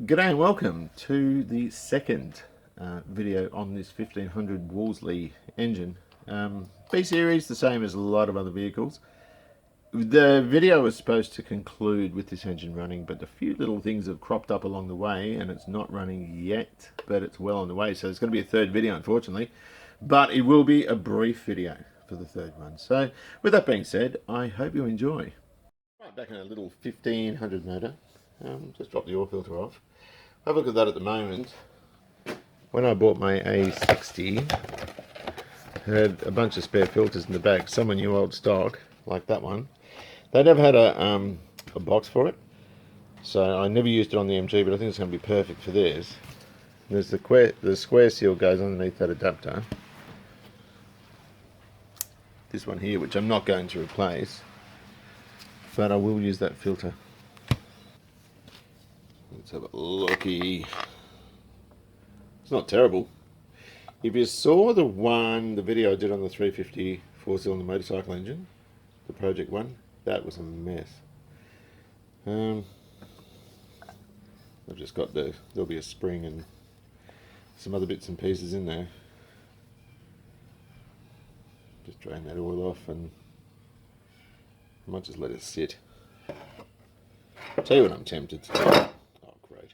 G'day and welcome to the second video on this 1500 Wolseley engine. B-Series, the same as a lot of other vehicles. The video was supposed to conclude with this engine running, but a few little things have cropped up along the way and it's not running yet, but it's well on the way. So it's going to be a third video, unfortunately, but it will be a brief video for the third one. So with that being said, I hope you enjoy. Right, back in a little 1500 motor. Just drop the oil filter off. Have a look at that at the moment. When I bought my A60, I had a bunch of spare filters in the back. Some are new old stock, like that one. They never had a box for it, so I never used it on the MG, but I think it's going to be perfect for this. There's the square seal goes underneath that adapter. This one here, which I'm not going to replace, but I will use that filter. Let's have a looky. It's not terrible. If you saw the video I did on the 350 four-cylinder motorcycle engine, the project one, that was a mess. I've just got there'll be a spring and some other bits and pieces in there. Just drain that oil off and I might just let it sit. I'll tell you what I'm tempted to do. Oh great.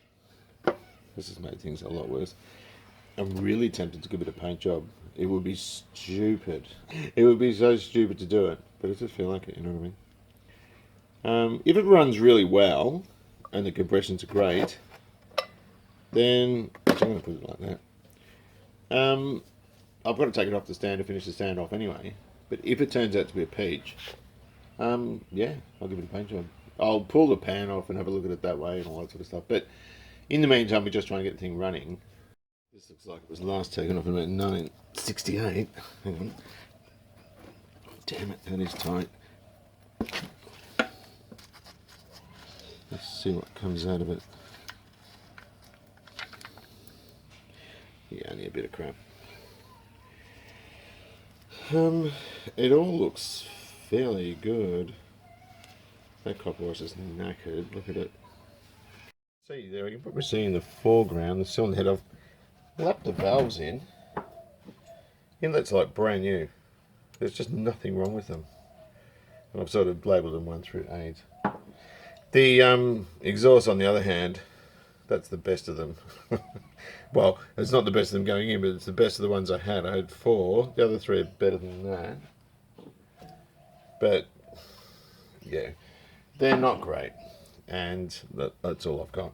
This has made things a lot worse. I'm really tempted to give it a paint job. It would be stupid. It would be so stupid to do it, but I just feel like it, you know what I mean? If it runs really well, and the compressions are great, then, I'm going to put it like that. I've got to take it off the stand to finish the stand off anyway, but if it turns out to be a peach, yeah, I'll give it a paint job. I'll pull the pan off and have a look at it that way and all that sort of stuff, but in the meantime, we're just trying to get the thing running. This looks like it was last taken off in about 1968. Hang on. Damn it, that is tight. Let's see what comes out of it. Yeah, only a bit of crap. It all looks fairly good. That copper wash is knackered. Look at it. See there, you can probably see in the foreground the cylinder head. I've lapped the valves in. Inlet's like brand new. There's just nothing wrong with them. And I've sort of labelled them 1 through 8. The exhaust, on the other hand, that's the best of them. Well, it's not the best of them going in, but it's the best of the ones I had. I had 4. The other 3 are better than that. But, yeah, they're not great. And that's all I've got.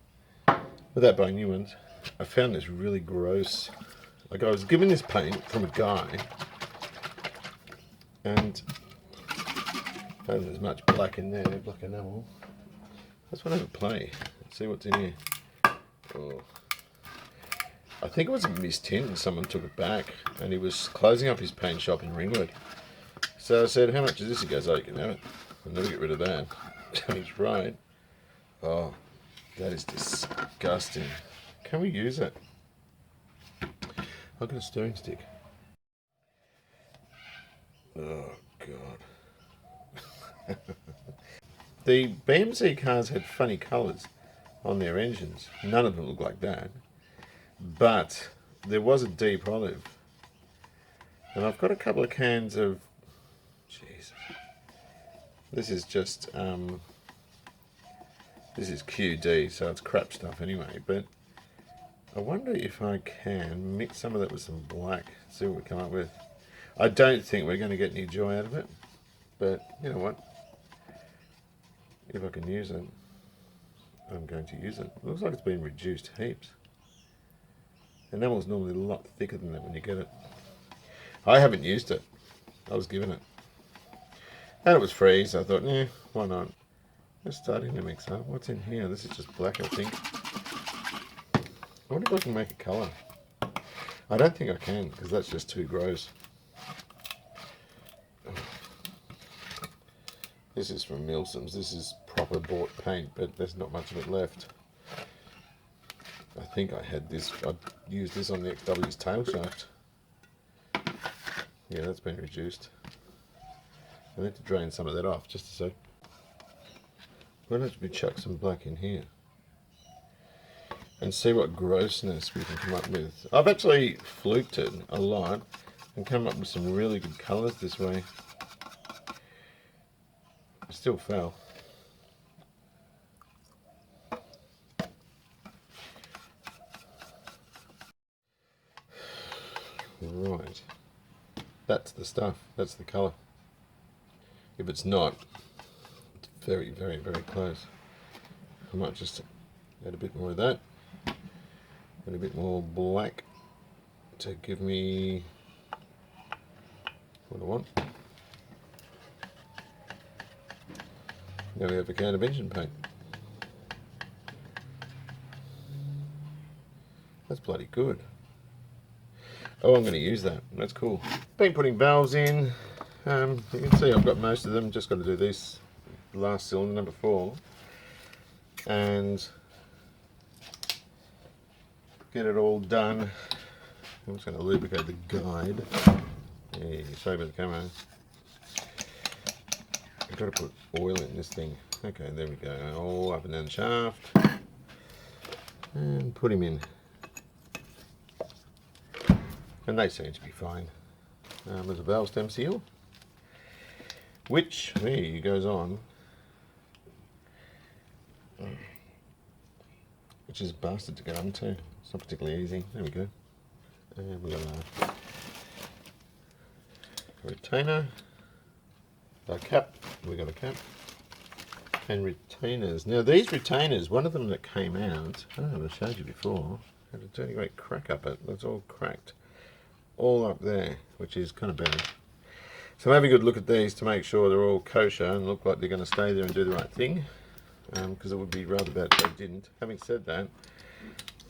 Without buying new ones, I found this really gross. Like, I was given this paint from a guy, and there's much black in there, black enamel. Let's have a play. Let's see what's in here. Oh. I think it was a mistint and someone took it back, and he was closing up his paint shop in Ringwood. So I said, how much is this? He goes, oh, you can have it. I'll never get rid of that. And he's right. Oh, that is disgusting. Can we use it? I've got a stirring stick. Oh, God. The BMC cars had funny colours on their engines. None of them look like that. But there was a deep olive. And I've got a couple of cans of... Jeez. This is just... this is QD, so it's crap stuff anyway. But I wonder if I can mix some of that with some black. See what we come up with. I don't think we're going to get any joy out of it. But, you know what? If I can use it, I'm going to use it. It looks like it's been reduced heaps. Enamel's normally a lot thicker than that when you get it. I haven't used it. I was given it. And it was free, so I thought, yeah, why not? It's starting to mix up. What's in here? This is just black, I think. I wonder if I can make a colour. I don't think I can, because that's just too gross. This is from Milsom's. This is proper bought paint, but there's not much of it left. I think I had this. I used this on the XW's tail shaft. Yeah, that's been reduced. I need to drain some of that off, just a sec. Why don't we chuck some black in here? and see what grossness we can come up with. I've actually fluked it a lot and come up with some really good colours this way. It still fell. Right, that's the stuff, that's the colour. If it's not, it's very, very, very close. I might just add a bit more of that, and a bit more black to give me what I want. Now we have a can of engine paint. That's bloody good. Oh, I'm going to use that. That's cool. Been putting valves in. You can see I've got most of them. Just got to do this last cylinder, number 4, and get it all done. I'm just going to lubricate the guide. Yeah, sorry about the camera. I've got to put oil in this thing. Okay, there we go. All up and down the shaft, and put him in. And they seem to be fine. There's a valve stem seal, which there goes on, which is bastard to get onto. It's not particularly easy. There we go. And we've got a retainer, a cap. We got a cap and retainers. Now these retainers, one of them that came out, I don't know if I showed you before, had a dirty great crack up it. It's all cracked. All up there, which is kind of bad. So have a good look at these to make sure they're all kosher and look like they're going to stay there and do the right thing, because it would be rather bad if they didn't. Having said that,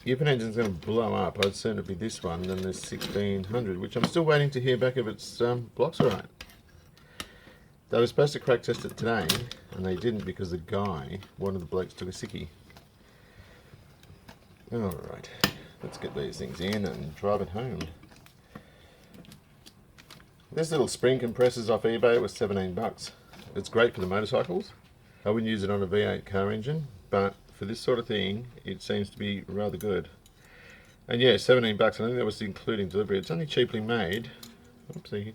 if an engine's going to blow up, I'd sooner be this one than this 1600, which I'm still waiting to hear back if its blocks are right. They were supposed to crack test it today, and they didn't because the guy, one of the blokes, took a sickie. Alright, let's get these things in and drive it home. This little spring compressor's off eBay. It was 17 bucks. It's great for the motorcycles. I wouldn't use it on a V8 car engine, but for this sort of thing, it seems to be rather good. And yeah, 17 bucks. I think that was including delivery. It's only cheaply made. Oopsie,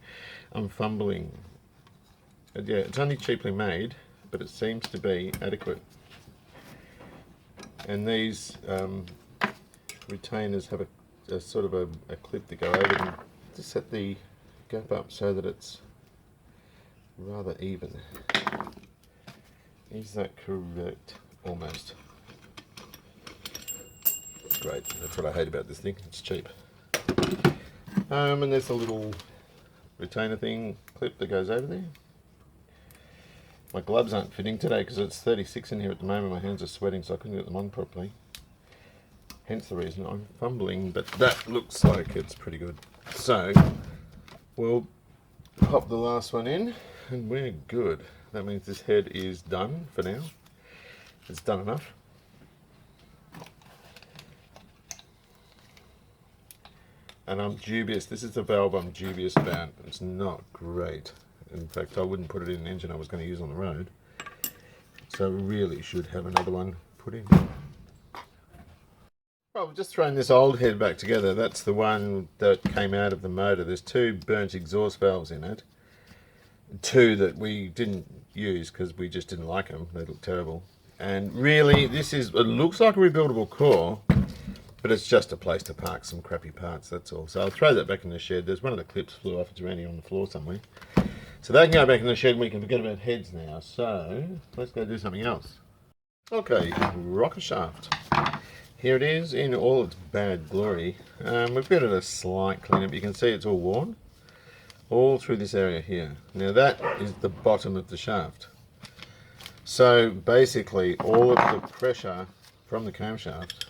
I'm fumbling. Yeah, it's only cheaply made, but it seems to be adequate. And these retainers have a sort of a clip to go over them to set the gap up so that it's rather even. Is that correct? Almost. Great, that's what I hate about this thing, it's cheap. And there's a little retainer thing, clip that goes over there. My gloves aren't fitting today because it's 36 in here at the moment. My hands are sweating, so I couldn't get them on properly. Hence the reason I'm fumbling, but that looks like it's pretty good. So we'll pop the last one in and we're good. That means this head is done for now. It's done enough. And I'm dubious. This is the valve I'm dubious about. It's not great. In fact, I wouldn't put it in an engine I was going to use on the road. So really should have another one put in. Well, we've just thrown this old head back together. That's the one that came out of the motor. There's 2 burnt exhaust valves in it. 2 that we didn't use because we just didn't like them. They look terrible. And really, it looks like a rebuildable core, but it's just a place to park some crappy parts, that's all. So I'll throw that back in the shed. There's one of the clips flew off. It's around here on the floor somewhere. So they can go back in the shed and we can forget about heads now. So let's go do something else. Okay, rocker shaft. Here it is in all its bad glory. We've given it a slight cleanup. You can see it's all worn. All through this area here. Now that is the bottom of the shaft. So basically all of the pressure from the camshaft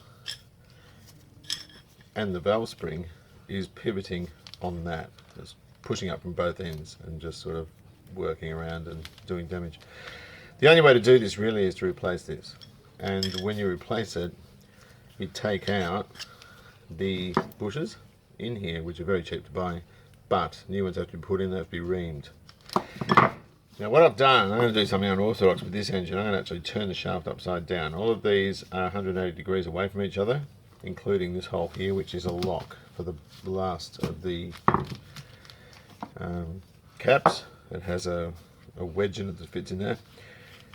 and the valve spring is pivoting on that. It's pushing up from both ends and just sort of working around and doing damage. The only way to do this really is to replace this. And when you replace it, you take out the bushes in here, which are very cheap to buy, but new ones have to be put in, they have to be reamed. Now what I've done, I'm going to do something unorthodox with this engine. I'm going to actually turn the shaft upside down. All of these are 180 degrees away from each other, including this hole here, which is a lock for the last of the caps. It has a wedge in it that fits in there,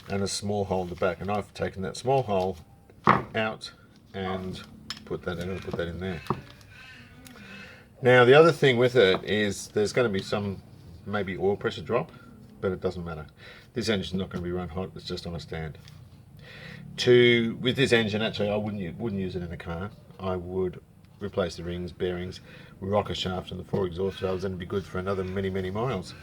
and a small hole in the back. And I've taken that small hole out and put that in there. Now the other thing with it is there's going to be some maybe oil pressure drop, but it doesn't matter. This engine's not going to be run hot, it's just on a stand. With this engine, actually I wouldn't use it in a car. I would replace the rings, bearings, rocker shaft and the 4 exhaust valves, and it'd be good for another many miles.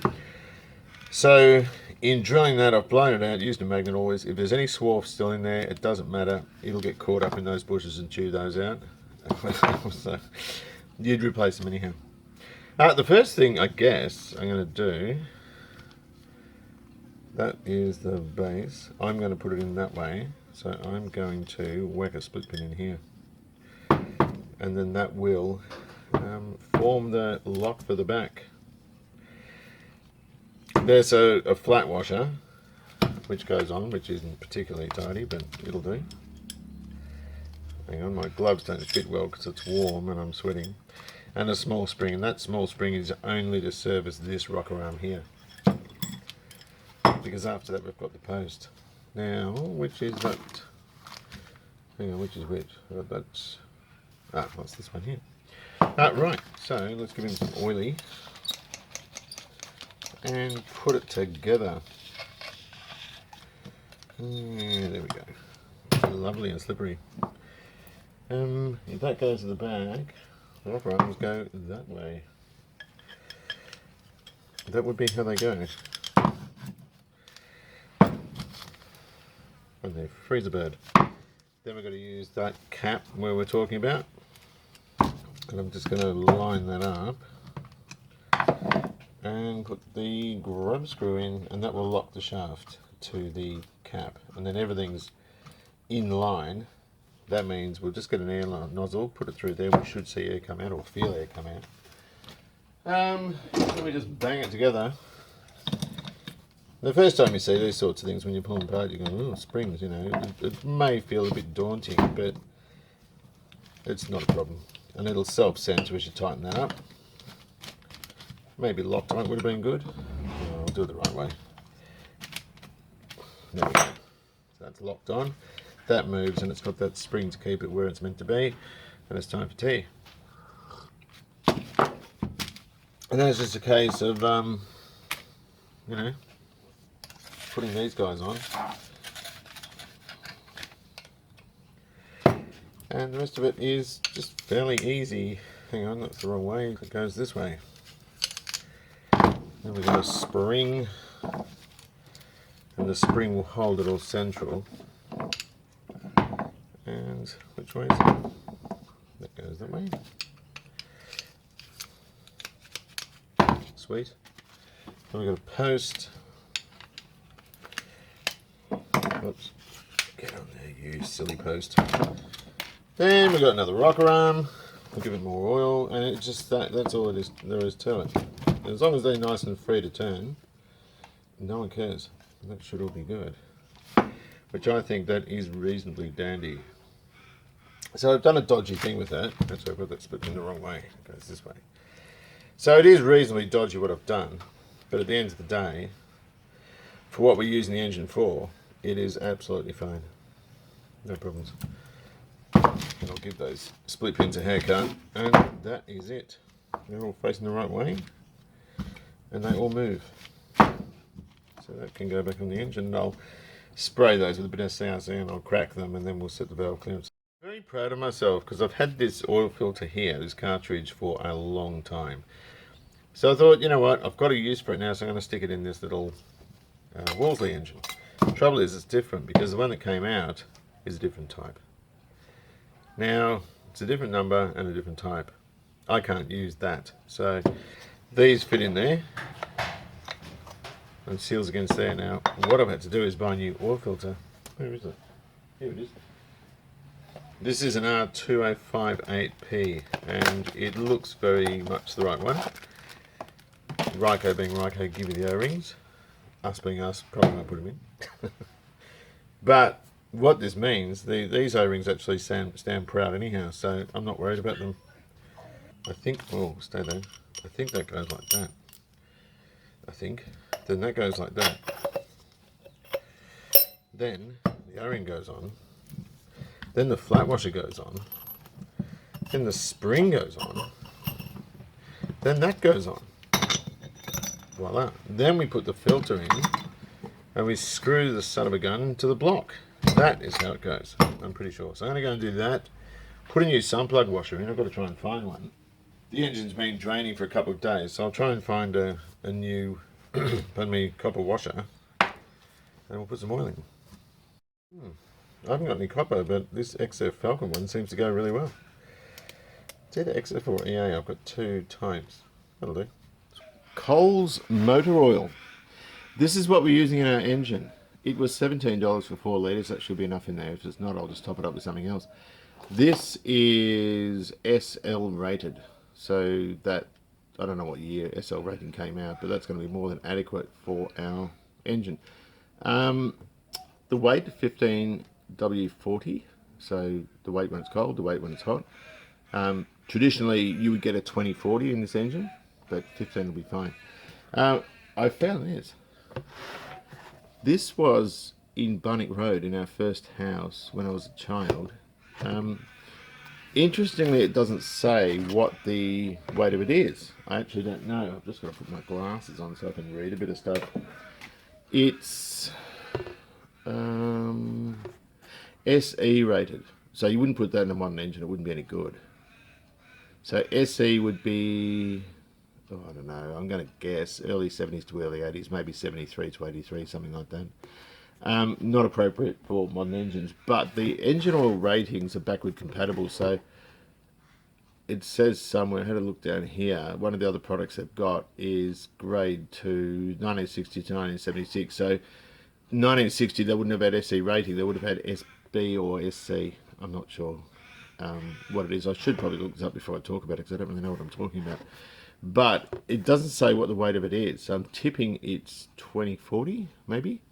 So in drilling that, I've blown it out, used a magnet always. If there's any swarf still in there, it doesn't matter, it'll get caught up in those bushes and chew those out. So you'd replace them anyhow. The first thing I guess I'm going to do, that is the base. I'm going to put it in that way, so I'm going to whack a split pin in here, and then that will form the lock for the back. There's a flat washer which goes on, which isn't particularly tidy, but it'll do. Hang on, my gloves don't fit well because it's warm and I'm sweating. And a small spring, and that small spring is only to service this rocker arm here, because after that we've got the post. Now, which is that? Hang on, which is which? That's what's this one here? Right, so let's give him some oily and put it together. Yeah, there we go. Lovely and slippery. If that goes to the back, the rocker arms go that way. That would be how they go. And they freeze a bird. Then we're going to use that cap where we're talking about. And I'm just going to line that up and put the grub screw in, and that will lock the shaft to the cap. And then everything's in line. That means we'll just get an air nozzle, put it through there, we should see air come out, or feel air come out. Then we just bang it together. The first time you see these sorts of things, when you pull them apart, you go, oh, springs, you know. It may feel a bit daunting, but it's not a problem. And it'll self-center as you tighten that up. Maybe Loctite would have been good. No, I'll do it the right way. There we go. So that's locked on. That moves, and it's got that spring to keep it where it's meant to be. And it's time for tea. And then it's just a case of, you know, putting these guys on. And the rest of it is just fairly easy. Hang on, that's the wrong way. It goes this way. Then we've got a spring, and the spring will hold it all central. And which way is it? That goes that way. Sweet. Then we've got a post. Oops. Get on there, you silly post. Then we've got another rocker arm. We'll give it more oil, and it's just that's all it is there is to it. And as long as they're nice and free to turn, no one cares. That should all be good. Which I think that is reasonably dandy. So I've done a dodgy thing with that. Actually, I've got that split in the wrong way. It goes this way. So it is reasonably dodgy what I've done, but at the end of the day, for what we're using the engine for, it is absolutely fine. No problems. And I'll give those split pins a haircut, and that is it. They're all facing the right way, and they all move. So that can go back on the engine, and I'll spray those with a bit of CRC, and I'll crack them, and then we'll set the valve clearance. Very proud of myself because I've had this oil filter here, this cartridge, for a long time. So I thought, you know what, I've got a use for it now, so I'm going to stick it in this little Wolseley engine. The trouble is, it's different because the one that came out is a different type. Now, it's a different number and a different type. I can't use that. So these fit in there and seals against there. Now, what I've had to do is buy a new oil filter. Where is it? Here it is. This is an R2058P, and it looks very much the right one. Ryco being Ryco, give you the O-rings. Us being us, probably won't put them in. But what this means, these O-rings actually stand proud anyhow, so I'm not worried about them. I think, oh, stay there. I think that goes like that. I think. Then that goes like that. Then the O-ring goes on. Then the flat washer goes on. Then the spring goes on. Then that goes on. Voila. Then we put the filter in and we screw the son of a gun to the block. That is how it goes, I'm pretty sure. So I'm going to go and do that. Put a new sun plug washer in. I've got to try and find one. The engine's been draining for a couple of days, so I'll try and find a new pardon me, copper washer, and we'll put some oil in. I haven't got any copper, but this XF Falcon one seems to go really well. It's either XF or EA. I've got two types. That'll do. Coles motor oil. This is what we're using in our engine. It was $17 for 4 litres. That should be enough in there. If it's not, I'll just top it up with something else. This is SL rated. So that, I don't know what year SL rating came out, but that's going to be more than adequate for our engine. The weight, 15W40. So the weight when it's cold, the weight when it's hot. Traditionally, you would get a 2040 in this engine, but 15 will be fine. I found this. This was in Bunnock Road in our first house when I was a child. Interestingly, it doesn't say what the weight of it is. I actually don't know. I've just got to put my glasses on so I can read a bit of stuff. It's SE rated. So you wouldn't put that in a modern engine. It wouldn't be any good. So SE would be, oh, I don't know, I'm going to guess early 70s to early 80s, maybe 73 to 83, something like that. Not appropriate for modern engines, but the engine oil ratings are backward compatible. So it says somewhere, I had a look down here, one of the other products they've got is grade 2, 1960 to 1976. So 1960 they wouldn't have had SE rating, they would have had SB or SC. I'm not sure what it is. I should probably look this up before I talk about it because I don't really know what I'm talking about. But it doesn't say what the weight of it is. So I'm tipping it's 2040, maybe.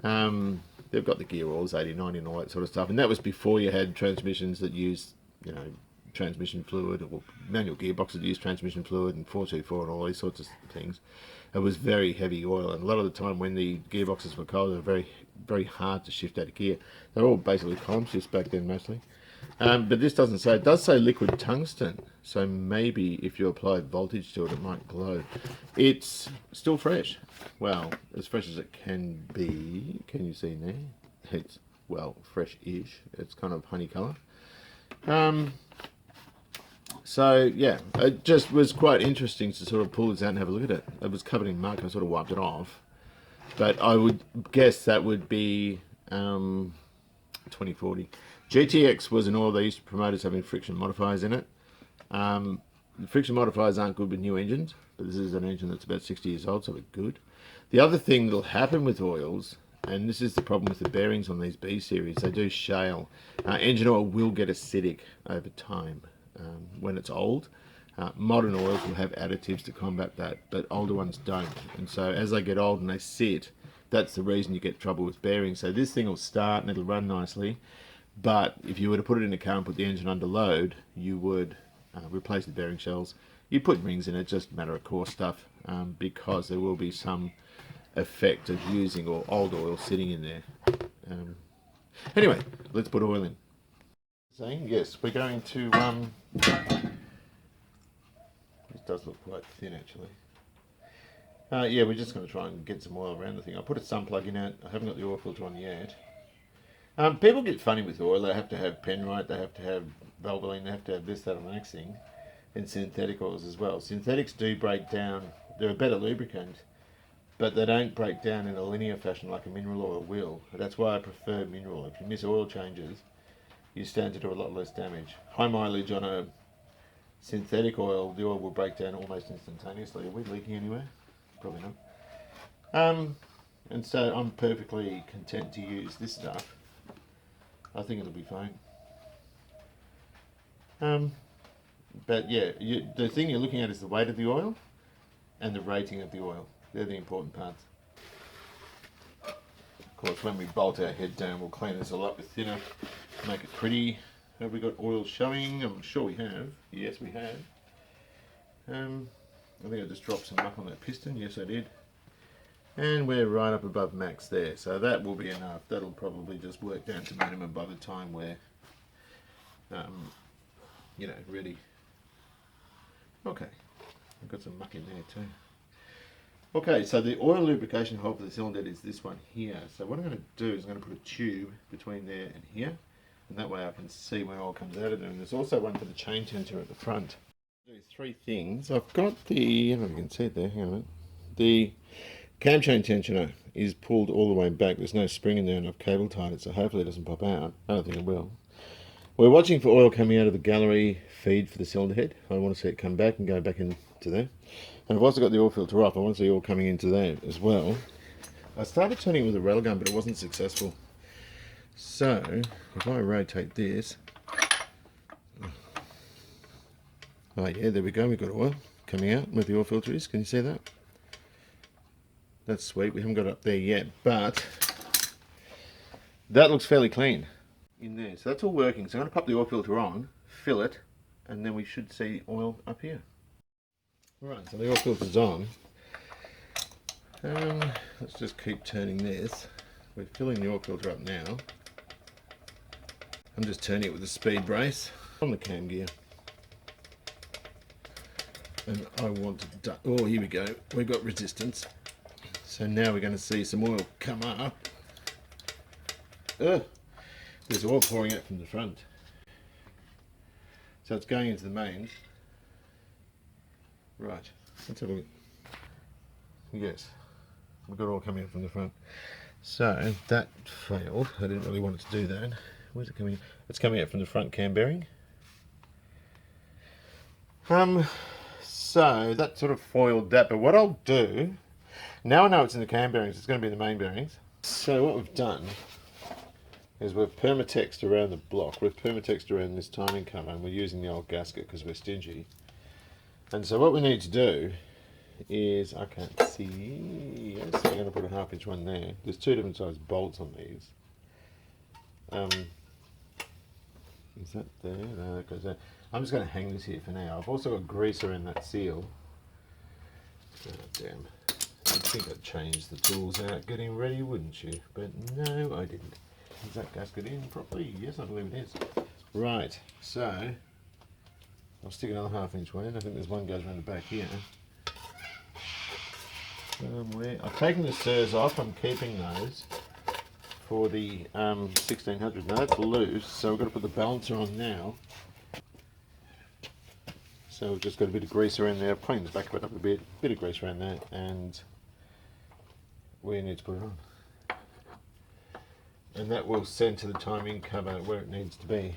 They've got the gear oils, 80, 90 and all that sort of stuff. And that was before you had transmissions that used, you know, transmission fluid, or manual gearboxes that used transmission fluid and 424 and all these sorts of things. It was very heavy oil. And a lot of the time when the gearboxes were cold, they were very, very hard to shift out of gear. They were all basically column shifts back then mostly. But this doesn't say, it does say liquid tungsten, so maybe if you apply voltage to it, it might glow. It's still fresh. Well, as fresh as it can be. Can you see there? It's, well, fresh-ish. It's kind of honey colour. So, yeah, it just was quite interesting to sort of pull this out and have a look at it. It was covered in muck, I sort of wiped it off. But I would guess that would be 2040. GTX was an oil they used to promote as having friction modifiers in it. The friction modifiers aren't good with new engines, but this is an engine that's about 60 years old, so it's good. The other thing that'll happen with oils, and this is the problem with the bearings on these B series, they do shale. Engine oil will get acidic over time when it's old. Modern oils will have additives to combat that, but older ones don't. And so as they get old and they sit, that's the reason you get trouble with bearings. So this thing will start and it'll run nicely. But if you were to put it in a car and put the engine under load, you would replace the bearing shells. You put rings in it, just a matter of course stuff, because there will be some effect of using old oil sitting in there. Anyway, let's put oil in. Saying yes, we're going to. This does look quite thin actually. Yeah, we're just going to try and get some oil around the thing. I put a sun plug in it. I haven't got the oil filter on yet. People get funny with oil. They have to have Penrite, they have to have Valvoline, they have to have this, that, and the next thing. And synthetic oils as well. Synthetics do break down. They're a better lubricant, but they don't break down in a linear fashion like a mineral oil will. That's why I prefer mineral. If you miss oil changes, you stand to do a lot less damage. High mileage on a synthetic oil, the oil will break down almost instantaneously. Are we leaking anywhere? Probably not. And so I'm perfectly content to use this stuff. I think it'll be fine. But yeah, the thing you're looking at is the weight of the oil and the rating of the oil. They're the important parts. course, when we bolt our head down, we'll clean this all up with thinner, make it pretty. Have we got oil showing? I'm sure we have. Yes, we have. I think I just dropped some muck on that piston. Yes, I did. And we're right up above max there, so that will be enough. That'll probably just work down to minimum by the time we're, you know, ready. Okay, I've got some muck in there too. Okay, so the oil lubrication hole for the cylinder is this one here. So what I'm going to do is I'm going to put a tube between there and here, and that way I can see when oil comes out of there. And there's also one for the chain tensioner at the front. Do three things. I've got the, I don't know if you can see it there, hang on a minute. The cam chain tensioner is pulled all the way back. There's no spring in there, and I've cable tied it, so hopefully it doesn't pop out. I don't think it will. We're watching for oil coming out of the gallery feed for the cylinder head. I want to see it come back and go back into there. And I've also got the oil filter off. I want to see oil coming into there as well. I started turning it with a rail gun, but it wasn't successful. So if I rotate this, oh yeah, there we go. We've got oil coming out where the oil filter is. Can you see that? That's sweet. We haven't got it up there yet, but that looks fairly clean in there. So that's all working. So I'm going to pop the oil filter on, fill it, and then we should see oil up here. Right, so the oil filter's on. Let's just keep turning this. We're filling the oil filter up now. I'm just turning it with a speed brace on the cam gear. And I want to, oh, here we go. We've got resistance. So now we're going to see some oil come up. There's oil pouring out from the front. So it's going into the mains. Right, let's have a look. Yes, we've got oil coming out from the front. So that failed. I didn't really want it to do that. Where's it coming? It's coming out from the front cam bearing. So that sort of foiled that. But what I'll do, now I know it's in the cam bearings, it's going to be in the main bearings. So what we've done is we've permatexed around the block. We've permatexed around this timing cover, and we're using the old gasket because we're stingy. And so what we need to do is, I can't see, I'm going to put a 1/2 inch one there. There's two different size bolts on these. Is that there? No, that goes there. I'm just going to hang this here for now. I've also got grease around that seal. Oh, damn. You'd think I'd change the tools out getting ready, wouldn't you? But no, I didn't. Is that gasket in properly? Yes, I believe it is. Right, so I'll stick another 1/2 inch one in. I think there's one goes around the back here. Somewhere. I've taken the stirs off. I'm keeping those for the 1600. Now that's loose, so we've got to put the balancer on now. So we've just got a bit of grease around there. I've cleaned this back up a bit of grease around there, and we need to put it on. And that will send to the timing cover where it needs to be.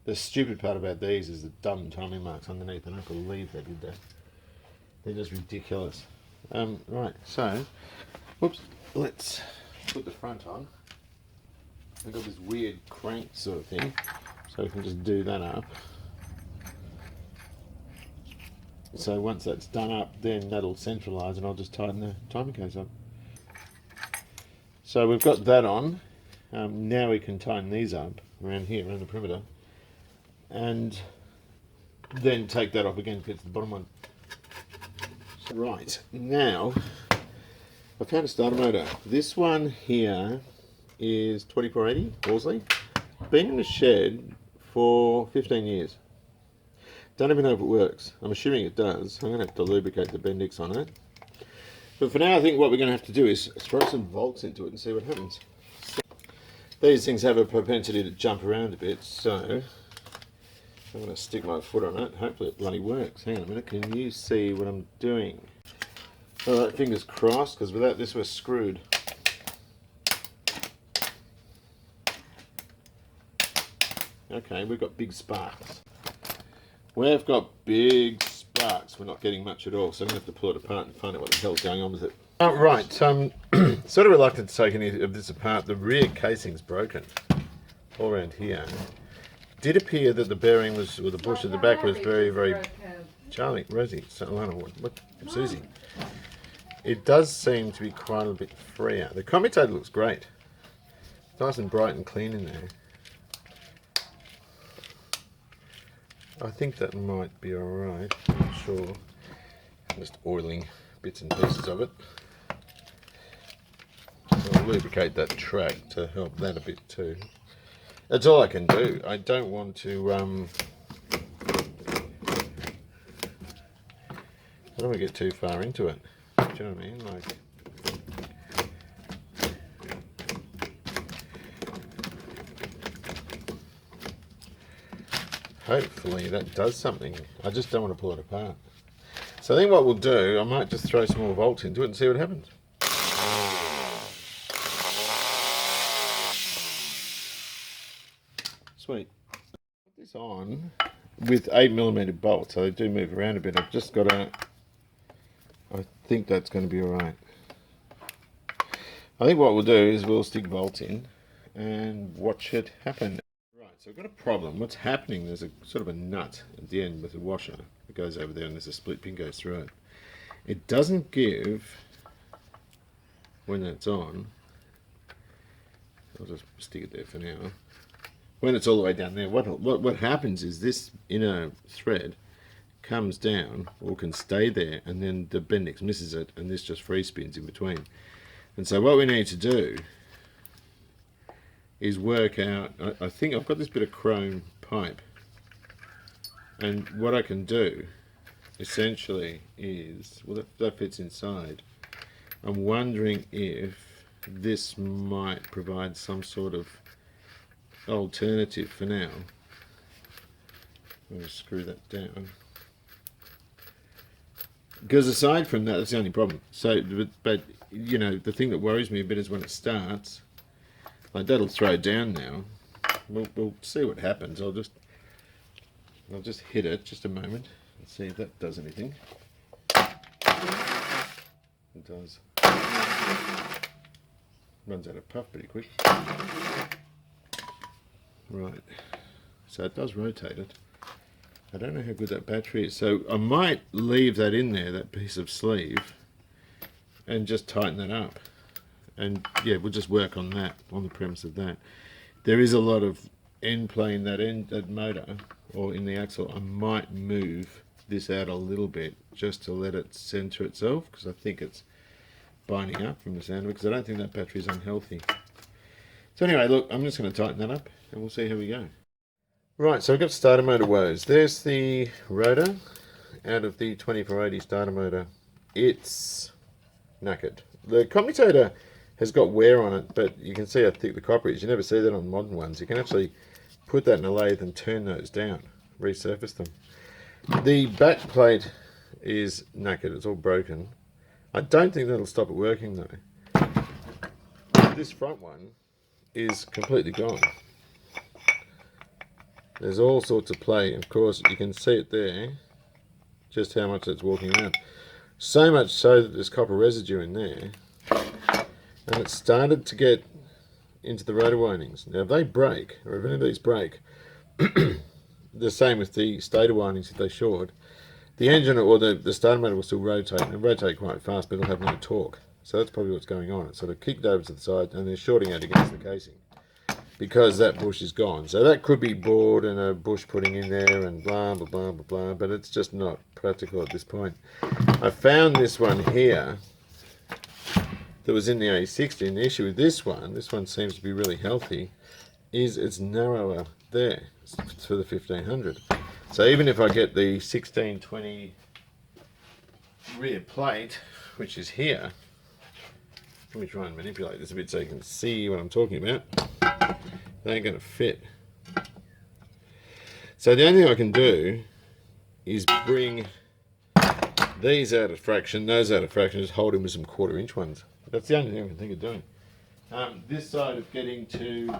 The stupid part about these is the dumb timing marks underneath. I don't believe they did that. They're just ridiculous. Right, so, whoops, let's put the front on. I've got this weird crank sort of thing, so we can just do that up. So once that's done up, then that'll centralise and I'll just tighten the timing case up. So we've got that on. Now we can tighten these up around here, around the perimeter, and then take that off again to get to the bottom one. Right, now I found a starter motor. This one here is 2480 Worsley. Been in the shed for 15 years. Don't even know if it works. I'm assuming it does. I'm going to have to lubricate the Bendix on it. But for now, I think what we're going to have to do is throw some volts into it and see what happens. So, these things have a propensity to jump around a bit, so I'm going to stick my foot on it. Hopefully it bloody works. Hang on a minute, can you see what I'm doing? Alright, fingers crossed, because without this we're screwed. Okay, we've got big sparks. We've got big sparks. We're not getting much at all, so I'm going to have to pull it apart and find out what the hell's going on with it. Oh, right, so I'm sort of reluctant to take any of this apart. The rear casing's broken all around here. It did appear that the bearing was, or the bush at the back was very, very... Charlie, Rosie, Alana, what, Susie. it does seem to be quite a bit freer. The commutator looks great. It's nice and bright and clean in there. I think that might be alright. I'm not sure. I'm just oiling bits and pieces of it. I'll lubricate that track to help that a bit too. That's all I can do. I don't want to I don't want to get too far into it. Do you know what I mean? Like, hopefully that does something. I just don't want to pull it apart. So I think what we'll do, I might just throw some more volts into it and see what happens. Sweet. Put this on with 8mm bolts, so they do move around a bit. I've just got to, I think that's going to be alright. I think what we'll do is we'll stick bolts in and watch it happen. Right, so I've got a problem. What's happening, there's a sort of a nut at the end with a washer that goes over there, and there's a split pin goes through it. It doesn't give, when that's on, I'll just stick it there for now. When it's all the way down there, what happens is this inner thread comes down, or can stay there, and then the Bendix misses it, and this just free spins in between. And so what we need to do is work out, I think I've got this bit of chrome pipe, and what I can do essentially is, well, that fits inside. I'm wondering if this might provide some sort of alternative for now. I'm going to screw that down. Because aside from that, that's the only problem. So, but you know, the thing that worries me a bit is when it starts, like that'll throw down now. We'll see what happens. I'll just hit it just a moment and see if that does anything. It does. Runs out of puff pretty quick. Right, so it does rotate it. I don't know how good that battery is, so I might leave that in there, that piece of sleeve, and just tighten that up. And yeah, we'll just work on that, on the premise of that. There is a lot of end play in that motor, or in the axle. I might move this out a little bit just to let it center itself, because I think it's binding up from the sound of it, because I don't think that battery is unhealthy. So anyway, look, I'm just going to tighten that up and we'll see how we go. Right, so I've got starter motor woes. There's the rotor out of the 2480 starter motor. It's knackered. The commutator has got wear on it, but you can see how thick the copper is. You never see that on modern ones. You can actually put that in a lathe and turn those down, resurface them. The back plate is knackered. It's all broken. I don't think that'll stop it working though. This front one is completely gone. There's all sorts of play. Of course, you can see it there, just how much it's walking around. So much so that there's copper residue in there, and it started to get into the rotor windings. Now, if they break, or if any of these break, the same with the stator windings if they short, the engine or the starter motor will still rotate, and rotate quite fast, but it'll have no torque. So that's probably what's going on. It's sort of kicked over to the side, and they're shorting out against the casing because that bush is gone. So that could be bored and a bush putting in there and blah, blah, blah, blah, blah, but it's just not practical at this point. I found this one here that was in the A60, and the issue with this one seems to be really healthy, is it's narrower there. It's for the 1500. So even if I get the 1620 rear plate, which is here, let me try and manipulate this a bit so you can see what I'm talking about. They ain't going to fit. So the only thing I can do is bring these out of fraction, those out of fraction, just hold them with some 1/4 inch ones. That's the only thing I can think of doing. This side of getting to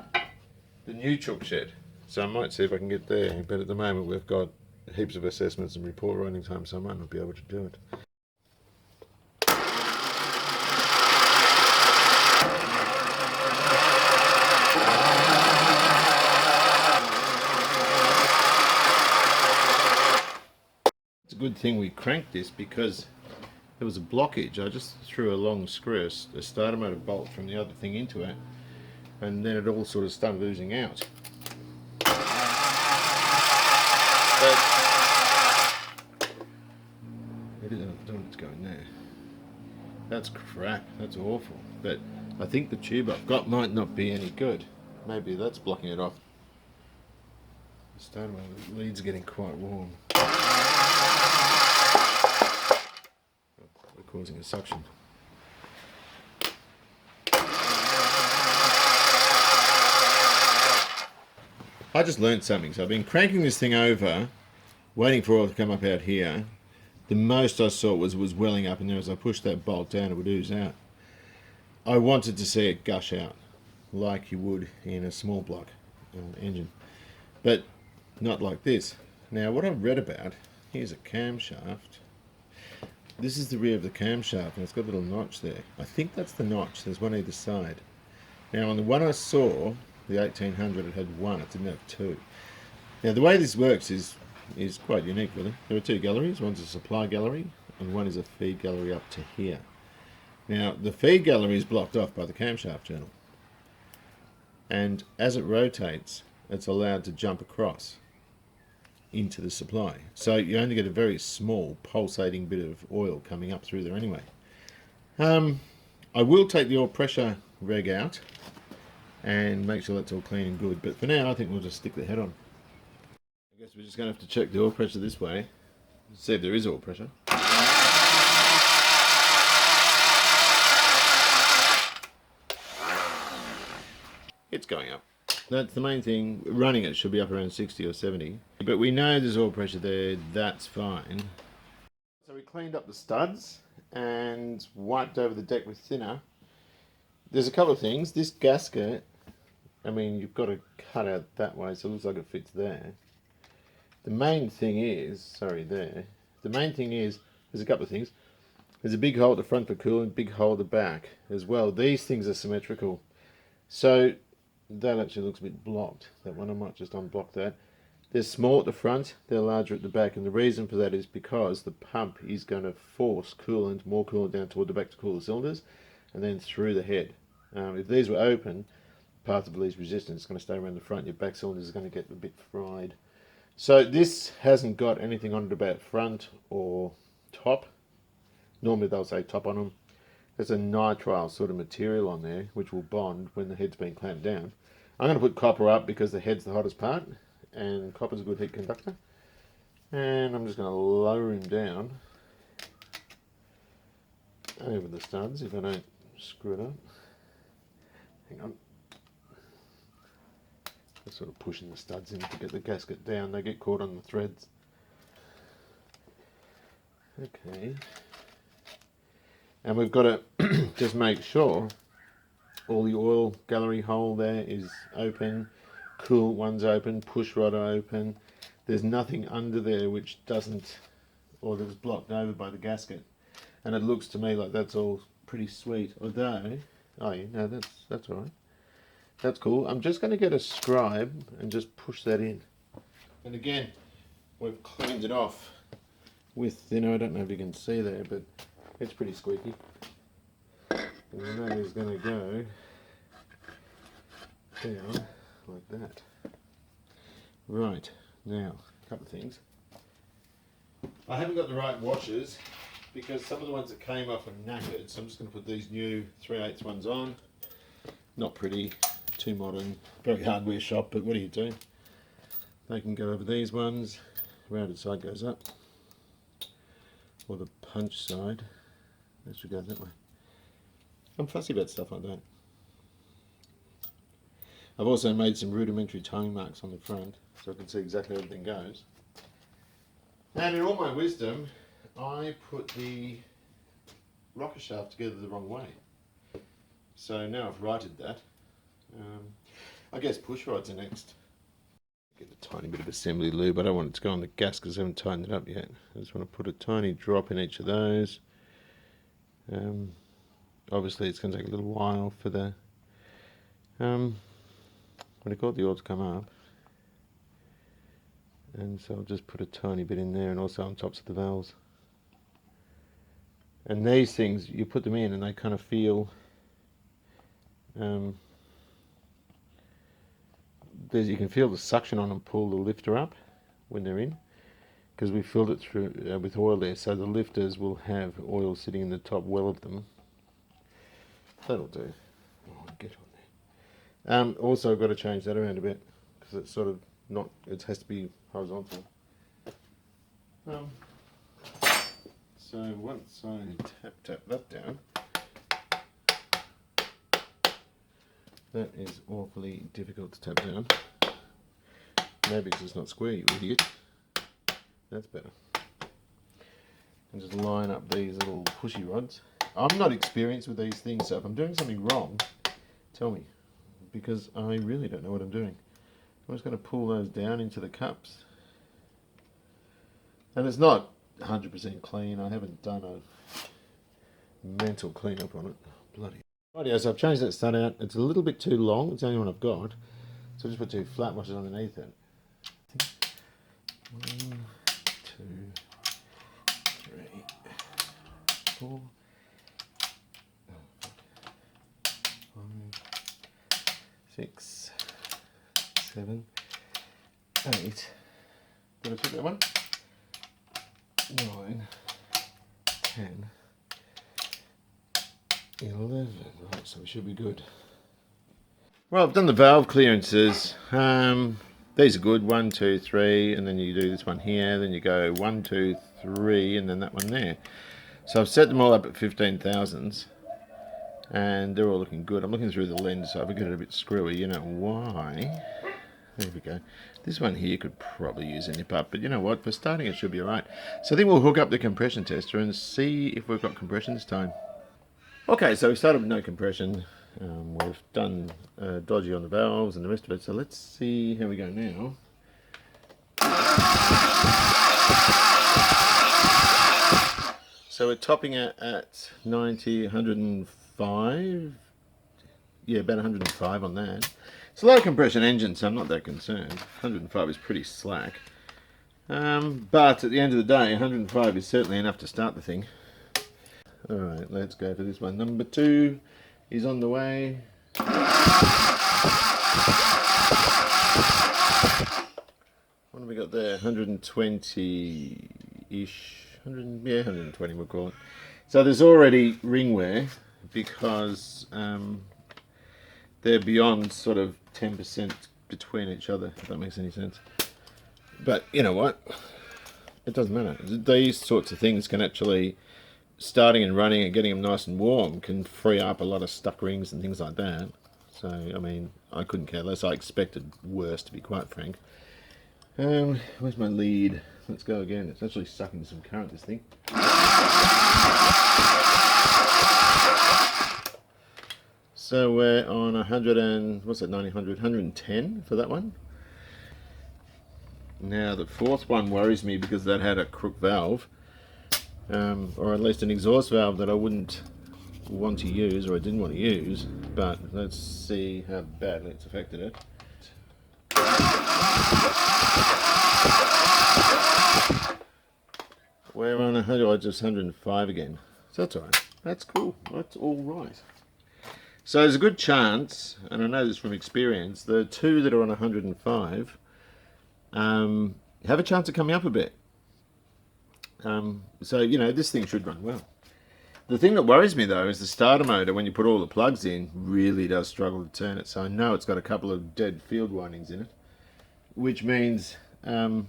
the new chook shed. So I might see if I can get there, but at the moment we've got heaps of assessments and report writing time, so I might not be able to do it. It's a good thing we cranked this, because there was a blockage. I just threw a long screw, a starter motor bolt from the other thing into it, and then it all sort of started oozing out. But I don't know what's going there. That's crap. That's awful. But I think the tube I've got might not be any good. Maybe that's blocking it off. The starter motor lead's getting quite warm. We're causing a suction. I just learned something. So I've been cranking this thing over, waiting for oil to come up out here. The most I saw was welling up, and then as I pushed that bolt down, it would ooze out. I wanted to see it gush out, like you would in a small block engine, but not like this. Now, what I've read about, here's a camshaft. This is the rear of the camshaft, and it's got a little notch there. I think that's the notch. There's one either side. Now, on the one I saw, the 1800, it had one. It didn't have two. Now, the way this works is quite unique, really. There are two galleries. One's a supply gallery, and one is a feed gallery up to here. Now, the feed gallery is blocked off by the camshaft journal, and as it rotates, it's allowed to jump across into the supply. So you only get a very small pulsating bit of oil coming up through there anyway. I will take the oil pressure reg out and make sure that's all clean and good, but for now I think we'll just stick the head on. I guess we're just going to have to check the oil pressure this way, see if there is oil pressure. It's going up. That's the main thing. Running it should be up around 60 or 70. But we know there's oil pressure there, that's fine. So we cleaned up the studs and wiped over the deck with thinner. There's a couple of things. This gasket, I mean, you've got to cut out that way so it looks like it fits there. The main thing is, the main thing is, there's a couple of things. There's a big hole at the front for coolant, big hole at the back as well. These things are symmetrical. So that actually looks a bit blocked. That one, I might just unblock that. They're small at the front, they're larger at the back, and the reason for that is because the pump is going to force coolant, more coolant down toward the back to cool the cylinders, and then through the head. If these were open, path of least resistance is going to stay around the front, your back cylinders are going to get a bit fried. So this hasn't got anything on it about front or top. Normally they'll say top on them. There's a nitrile sort of material on there which will bond when the head's been clamped down. I'm going to put copper up because the head's the hottest part and copper's a good heat conductor. And I'm just going to lower him down over the studs if I don't screw it up. Hang on. I'm sort of pushing the studs in to get the gasket down. They get caught on the threads. Okay. And we've got to just make sure all the oil gallery hole there is open, coolant one's open, push rod open. There's nothing under there which doesn't, or that's blocked over by the gasket. And it looks to me like that's all pretty sweet. Although, oh yeah, no, that's all right. That's cool. I'm just going to get a scribe and just push that in. And again, we've cleaned it off with thinner. I don't know if you can see there, but it's pretty squeaky. And that is going to go down like that. Right, now, a couple of things. I haven't got the right washers because some of the ones that came off are knackered, so I'm just going to put these new 3/8 ones on. Not pretty, too modern, very hardware shop, but what do you do? They can go over these ones, rounded side goes up, or the punch side. That should go that way. I'm fussy about stuff like that. I've also made some rudimentary tone marks on the front so I can see exactly how everything goes. And in all my wisdom, I put the rocker shaft together the wrong way. So now I've righted that. I guess push rods are next. Get a tiny bit of assembly lube. I don't want it to go on the gas because I haven't tightened it up yet. I just want to put a tiny drop in each of those. Obviously it's going to take a little while for the what do you call it, the oil to come up, and so I'll just put a tiny bit in there and also on tops of the valves. And these things, you put them in and they kind of feel, you can feel the suction on them pull the lifter up when they're in, because we filled it through with oil there, so the lifters will have oil sitting in the top well of them. That'll do. Oh, get on there. Also, I've got to change that around a bit because it's sort of not. It has to be horizontal. So once I tap that down, that is awfully difficult to tap down. Maybe because it's not square, you idiot. That's better. And just line up these little pushy rods. I'm not experienced with these things, so if I'm doing something wrong, tell me, because I really don't know what I'm doing. I'm just going to pull those down into the cups. And it's not 100% clean. I haven't done a mental cleanup on it. Bloody. Rightio, so I've changed that stud out. It's a little bit too long. It's the only one I've got. So I just put 2 flat washers underneath it. 1, 2, 3, 4, 5, 6, 7, 8. Did I put that one? 9, 10, 11. Right, so we should be good. Well, I've done the valve clearances. These are good, 1, 2, 3, and then you do this one here, then you go 1, 2, 3, and then that one there. So I've set them all up at 15,000s, and they're all looking good. I'm looking through the lens, so if I get it a bit screwy, you know why. There we go. This one here could probably use a nip up, but you know what? For starting, it should be alright. So I think we'll hook up the compression tester and see if we've got compression this time. Okay, so we started with no compression. We've done dodgy on the valves and the rest of it, so let's see how we go now. So we're topping it at 90, 105. Yeah, about 105 on that. It's a low compression engine, so I'm not that concerned. 105 is pretty slack. But at the end of the day, 105 is certainly enough to start the thing. Alright, let's go for this one. Number 2 is on the way. What have we got there? 120-ish. 120 we'll call it. So there's already ring wear because they're beyond sort of 10% between each other, if that makes any sense. But you know what? It doesn't matter. These sorts of things can actually, starting and running and getting them nice and warm, can free up a lot of stuck rings and things like that. So, I mean, I couldn't care less. I expected worse, to be quite frank. Where's my lead? Let's go again. It's actually sucking some current, this thing. So we're on 100 and, what's that, 90, 100, 110 for that one. Now the 4th one worries me because that had a crook valve, or at least an exhaust valve that I wouldn't want to use, or I didn't want to use, but let's see how badly it's affected it. We're on 100, just 105 again. So that's alright. That's cool. That's alright. So there's a good chance, and I know this from experience, the 2 that are on 105 have a chance of coming up a bit. So, you know, this thing should run well. The thing that worries me, though, is the starter motor, when you put all the plugs in, really does struggle to turn it. So I know it's got a couple of dead field windings in it, which means, I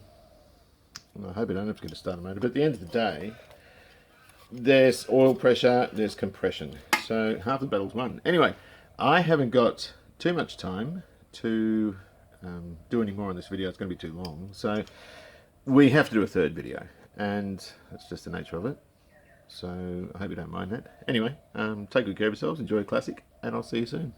hope I don't have to get a starter motor, but at the end of the day, there's oil pressure, there's compression. So half the battle's won. Anyway, I haven't got too much time to do any more on this video. It's going to be too long. So we have to do a 3rd video, and that's just the nature of it. So I hope you don't mind that. Anyway, take good care of yourselves, enjoy Classic, and I'll see you soon.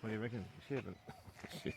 What do you reckon? Shit. Shit.